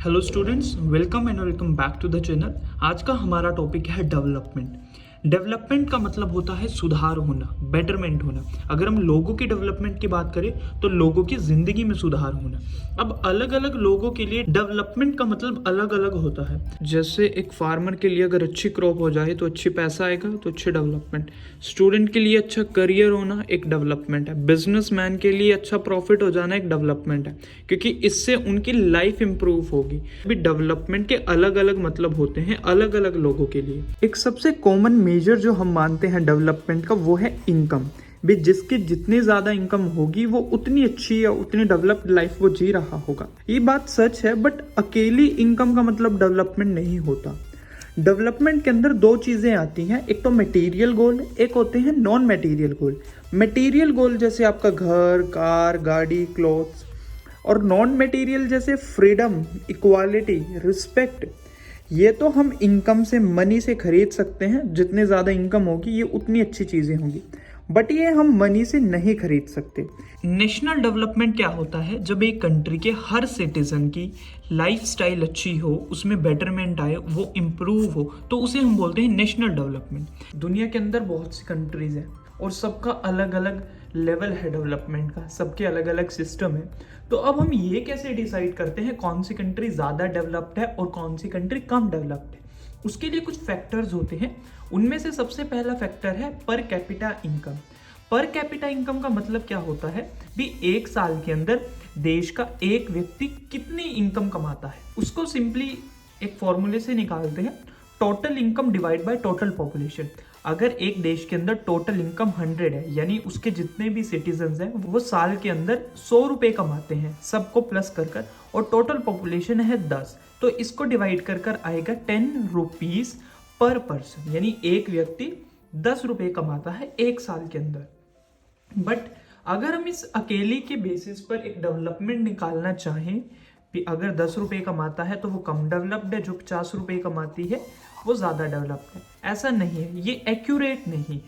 Hello students, welcome and welcome back to the channel. आज का हमारा टॉपिक है डेवलपमेंट। डेवलपमेंट का मतलब होता है सुधार होना, बेटरमेंट होना। अगर हम लोगों की डेवलपमेंट की बात करें तो लोगों की ज़िंदगी में सुधार होना। अब अलग अलग लोगों के लिए डेवलपमेंट का मतलब अलग अलग होता है। जैसे एक फार्मर के लिए अगर अच्छी क्रॉप हो जाए तो अच्छी पैसा आएगा, तो अच्छी डेवलपमेंट। स्टूडेंट के लिए अच्छा करियर होना एक डेवलपमेंट है। बिजनेसमैन के लिए अच्छा प्रॉफिट हो जाना एक डेवलपमेंट है, क्योंकि इससे उनकी लाइफ इंप्रूव होगी। अभी डेवलपमेंट के अलग अलग मतलब होते हैं अलग अलग लोगों के लिए। एक सबसे कॉमन मेजर जो हम मानते हैं डेवलपमेंट का, वो है इनकम। भी जिसकी जितनी ज्यादा इनकम होगी वो उतनी अच्छी या उतनी डेवलप्ड लाइफ वो जी रहा होगा। ये बात सच है, बट अकेली इनकम का मतलब डेवलपमेंट नहीं होता। डेवलपमेंट के अंदर दो चीजें आती हैं, एक तो मटेरियल गोल, एक होते हैं नॉन मटेरियल गोल। मटेरियल गोल जैसे आपका घर, कार, गाड़ी, क्लोथ्स, और नॉन मटेरियल जैसे फ्रीडम, इक्वालिटी, रिस्पेक्ट। ये तो हम इनकम से, मनी से खरीद सकते हैं। जितने ज़्यादा इनकम होगी ये उतनी अच्छी चीज़ें होंगी, बट ये हम मनी से नहीं खरीद सकते। नेशनल डेवलपमेंट क्या होता है? जब एक कंट्री के हर सिटीजन की लाइफस्टाइल अच्छी हो, उसमें बेटरमेंट आए, वो इम्प्रूव हो, तो उसे हम बोलते हैं नेशनल डेवलपमेंट। दुनिया के अंदर बहुत सी कंट्रीज हैं और सबका अलग अलग लेवल है डेवलपमेंट का, सबके अलग अलग सिस्टम है। तो अब हम ये कैसे डिसाइड करते हैं कौन सी कंट्री ज़्यादा डेवलप्ड है और कौन सी कंट्री कम डेवलप्ड है? उसके लिए कुछ फैक्टर्स होते हैं। उनमें से सबसे पहला फैक्टर है per capita income. Per capita income का मतलब क्या होता है? भी एक साल के अंदर देश का एक व्यक्ति कितनी इनकम कमाता है, उसको सिंपली एक फॉर्मूले से निकालते हैं, total income divide by total population. अगर एक देश के अंदर टोटल इनकम 100 है, यानी उसके जितने भी सिटीजन्स हैं वो साल के अंदर 100 रुपए कमाते हैं, सबको प्लस कर, और टोटल पॉपुलेशन है 10, तो इसको डिवाइड कर आएगा 10 रुपीज पर पर्सन, यानी एक व्यक्ति 10 रुपए कमाता है एक साल के अंदर। बट अगर हम इस अकेले के बेसिस पर एक डेवलपमेंट निकालना चाहें, अगर 10 रुपए कमाता है तो वो कम डेवलप्ड है, जो 50 रुपए कमाती है वो ज़्यादा डेवलप्ड है। ऐसा नहीं है, ये एक्यूरेट नहीं है।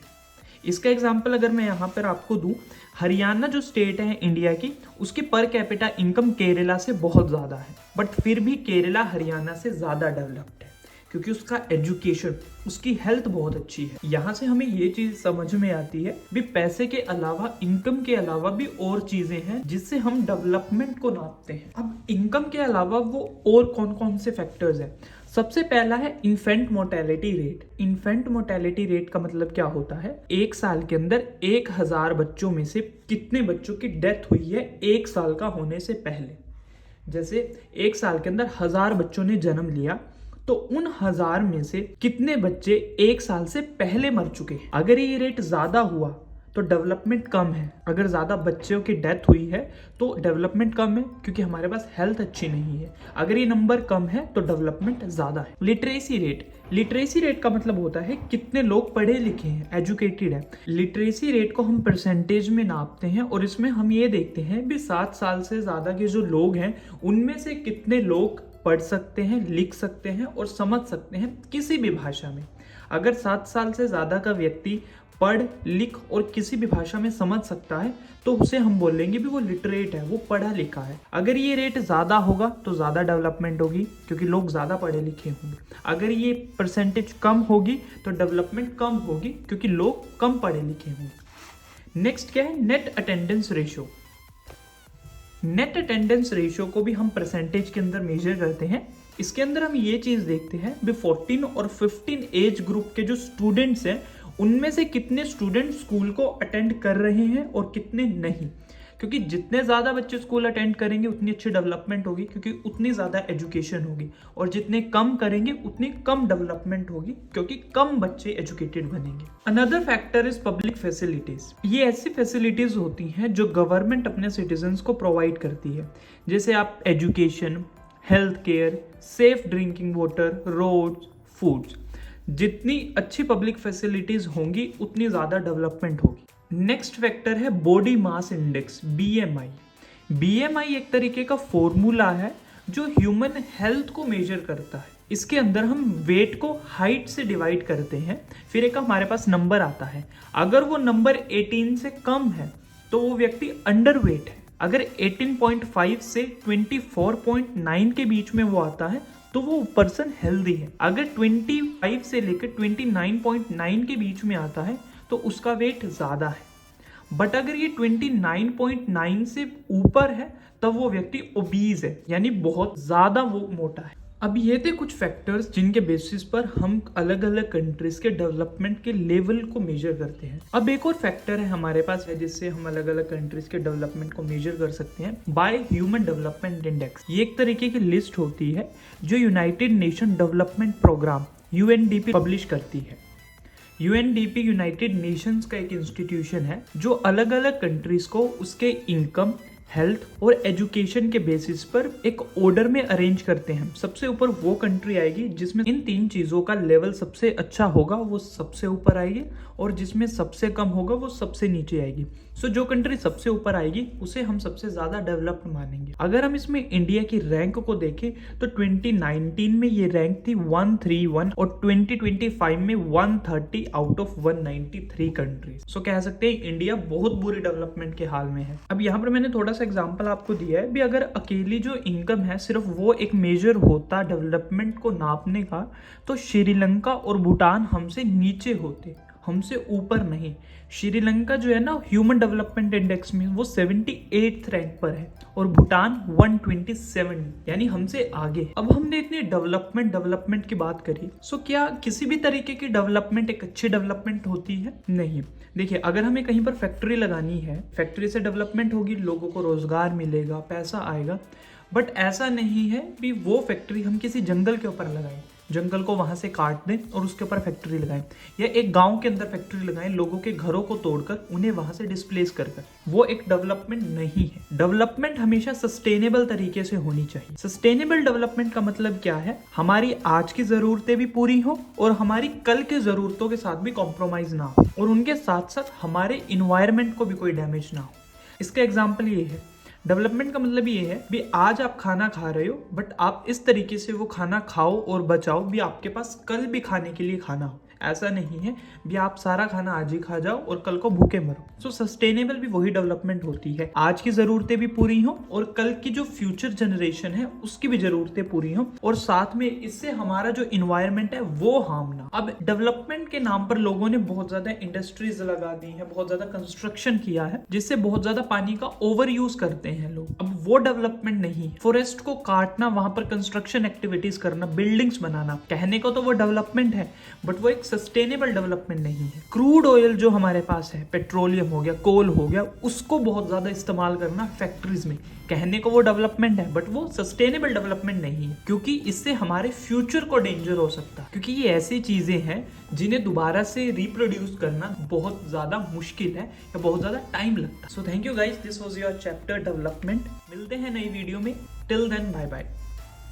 इसका एग्जांपल अगर मैं यहाँ पर आपको दूँ, हरियाणा जो स्टेट है इंडिया की, उसकी पर कैपिटा इनकम केरला से बहुत ज़्यादा है, बट फिर भी केरला हरियाणा से ज़्यादा डेवलप्ड है, क्योंकि उसका एजुकेशन, उसकी हेल्थ बहुत अच्छी है। यहाँ से हमें ये चीज समझ में आती है भी पैसे के अलावा, इनकम के अलावा भी और चीजें हैं जिससे हम डेवलपमेंट को नापते हैं। अब इनकम के अलावा वो और कौन कौन से फैक्टर्स हैं? सबसे पहला है infant mortality rate. Infant mortality rate का मतलब क्या होता है? एक साल के अंदर 1000 बच्चों में से कितने बच्चों की डेथ हुई है एक साल का होने से पहले। जैसे एक साल के अंदर 1000 बच्चों ने जन्म लिया, तो उन 1000 में से कितने बच्चे एक साल से पहले मर चुके हैं। अगर ये रेट ज्यादा हुआ तो डेवलपमेंट कम है। अगर ज्यादा बच्चों की डेथ हुई है तो डेवलपमेंट कम है, क्योंकि हमारे पास हेल्थ अच्छी नहीं है। अगर ये नंबर कम है तो डेवलपमेंट ज्यादा है। लिटरेसी रेट, लिटरेसी रेट का मतलब होता है कितने लोग पढ़े लिखे हैं, एजुकेटेड है। लिटरेसी रेट को हम परसेंटेज में नापते हैं, और इसमें हम ये देखते हैं भी 7 साल से ज्यादा के जो लोग हैं उनमें से कितने लोग पढ़ सकते हैं, लिख सकते हैं और समझ सकते हैं किसी भी भाषा में। अगर 7 साल से ज़्यादा का व्यक्ति पढ़, लिख और किसी भी भाषा में समझ सकता है तो उसे हम बोलेंगे भी वो लिटरेट है, वो पढ़ा लिखा है। अगर ये रेट ज़्यादा होगा तो ज़्यादा डेवलपमेंट होगी, क्योंकि लोग ज़्यादा पढ़े लिखे होंगे। अगर ये परसेंटेज कम होगी तो डेवलपमेंट कम होगी, क्योंकि लोग कम पढ़े लिखे होंगे। नेक्स्ट क्या है? Net attendance ratio. Net attendance ratio को भी हम परसेंटेज के अंदर मेजर करते हैं। इसके अंदर हम ये चीज देखते हैं भी 14 और 15 एज ग्रुप के जो स्टूडेंट्स हैं उनमें से कितने स्टूडेंट स्कूल को अटेंड कर रहे हैं और कितने नहीं। क्योंकि जितने ज़्यादा बच्चे स्कूल अटेंड करेंगे उतनी अच्छी डेवलपमेंट होगी, क्योंकि उतनी ज़्यादा एजुकेशन होगी, और जितने कम करेंगे उतनी कम डेवलपमेंट होगी, क्योंकि कम बच्चे एजुकेटेड बनेंगे। Another factor is public facilities. ये ऐसी फैसिलिटीज होती हैं जो गवर्नमेंट अपने सिटीजन्स को प्रोवाइड करती है, जैसे आप education, health care, safe drinking water, roads, foods. जितनी अच्छी पब्लिक फैसिलिटीज होंगी उतनी ज़्यादा डेवलपमेंट होगी। नेक्स्ट फैक्टर है body mass index, BMI. BMI एक तरीके का फॉर्मूला है जो ह्यूमन हेल्थ को मेजर करता है। इसके अंदर हम वेट को हाइट से डिवाइड करते हैं, फिर एक हमारे पास नंबर आता है। अगर वो नंबर 18 से कम है तो वो व्यक्ति अंडर वेट है, अगर 18.5 से 24.9 के बीच में वो आता है तो वो पर्सन हेल्दी है। अगर 25 से लेकर 29.9 के बीच में आता है तो उसका वेट ज़्यादा है। बट अगर ये 29.9 से ऊपर है तब वो व्यक्ति ओबीज है, यानी बहुत ज़्यादा वो मोटा है। अब ये थे कुछ फैक्टर्स जिनके बेसिस पर हम अलग अलग कंट्रीज के डेवलपमेंट के लेवल को मेजर करते हैं। अब एक और फैक्टर है हमारे पास है जिससे हम अलग अलग कंट्रीज के डेवलपमेंट को मेजर कर सकते हैं, बाय ह्यूमन डेवलपमेंट इंडेक्स। ये एक तरीके की लिस्ट होती है जो United Nation Development Program UNDP publish करती है। UNDP यूनाइटेड नेशंस का एक इंस्टीट्यूशन है जो अलग अलग कंट्रीज को उसके इनकम, हेल्थ और एजुकेशन के बेसिस पर एक ऑर्डर में अरेंज करते हैं। सबसे ऊपर वो कंट्री आएगी जिसमें इन 3 चीज़ों का लेवल सबसे अच्छा होगा, वो सबसे ऊपर आएगी, और जिसमें सबसे कम होगा वो सबसे नीचे आएगी। सो जो कंट्री सबसे ऊपर आएगी उसे हम सबसे ज़्यादा डेवलप्ड मानेंगे। अगर हम इसमें इंडिया की रैंक को देखें तो 2019 में ये रैंक थी 131 और 2025 में 130 आउट ऑफ 193 कंट्रीज। सो कह सकते हैं इंडिया बहुत बुरी डेवलपमेंट के हाल में है। अब यहाँ पर मैंने थोड़ा सा एग्जाम्पल आपको दिया है भी, अगर अकेली जो इनकम है सिर्फ वो एक मेजर होता डेवलपमेंट को नापने का तो श्रीलंका और भूटान हमसे नीचे होते, हमसे ऊपर नहीं। श्रीलंका जो है ना ह्यूमन डेवलपमेंट इंडेक्स में वो 78th रैंक पर है और भूटान 127, यानी हमसे आगे। अब हमने इतनी डेवलपमेंट की बात करी, सो क्या किसी भी तरीके की डेवलपमेंट एक अच्छी डेवलपमेंट होती है? नहीं। देखिए, अगर हमें कहीं पर फैक्ट्री लगानी है, फैक्ट्री से डेवलपमेंट होगी, लोगों को रोजगार मिलेगा, पैसा आएगा। बट ऐसा नहीं है कि वो फैक्ट्री हम किसी जंगल के ऊपर लगाएं, जंगल को वहां से काट दें और उसके ऊपर फैक्ट्री लगाएं, या एक गांव के अंदर फैक्ट्री लगाएं, लोगों के घरों को तोड़कर उन्हें वहां से डिस्प्लेस कर। वो एक डेवलपमेंट नहीं है। डेवलपमेंट हमेशा सस्टेनेबल तरीके से होनी चाहिए। सस्टेनेबल डेवलपमेंट का मतलब क्या है? हमारी आज की जरूरतें भी पूरी हो और हमारी कल की जरूरतों के साथ भी कॉम्प्रोमाइज ना हो, और उनके साथ साथ हमारे इन्वायरमेंट को भी कोई डैमेज ना हो। इसका एग्जाम्पल ये है, डेवलपमेंट का मतलब ये है भी आज आप खाना खा रहे हो, बट आप इस तरीके से वो खाना खाओ और बचाओ भी आपके पास कल भी खाने के लिए खाना हो। ऐसा नहीं है भी आप सारा खाना आज ही खा जाओ और कल को भूखे मरो। सो सस्टेनेबल भी वही डेवलपमेंट होती है, आज की जरूरतें भी पूरी हो और कल की जो फ्यूचर जनरेशन है उसकी भी जरूरतें पूरी हो, और साथ में इससे हमारा जो इन्वायरमेंट है वो हार्म ना। अब डेवलपमेंट के नाम पर लोगों ने बहुत ज्यादा इंडस्ट्रीज लगा दी है, बहुत ज्यादा कंस्ट्रक्शन किया है, जिससे बहुत ज्यादा पानी का ओवर यूज करते हैं लोग। अब वो डेवलपमेंट नहीं है। फॉरेस्ट को काटना, वहां पर कंस्ट्रक्शन एक्टिविटीज करना, बिल्डिंग्स बनाना, कहने को तो वो डेवलपमेंट है, बट वो एक सस्टेनेबल डेवलपमेंट नहीं है। क्रूड ऑयल जो हमारे पास है, पेट्रोलियम हो गया, कोल हो गया, उसको बहुत ज्यादा इस्तेमाल करना फैक्ट्रीज में, कहने को वो डेवलपमेंट है, बट वो सस्टेनेबल डेवलपमेंट नहीं है, क्योंकि इससे हमारे फ्यूचर को डेंजर हो सकता है। क्योंकि ये ऐसी चीजें हैं जिन्हें दोबारा से रिप्रोड्यूस करना बहुत ज्यादा मुश्किल है या बहुत ज्यादा टाइम लगता है। So thank you guys, this was your chapter development. मिलते हैं नई वीडियो में, टिल देन बाय बाय।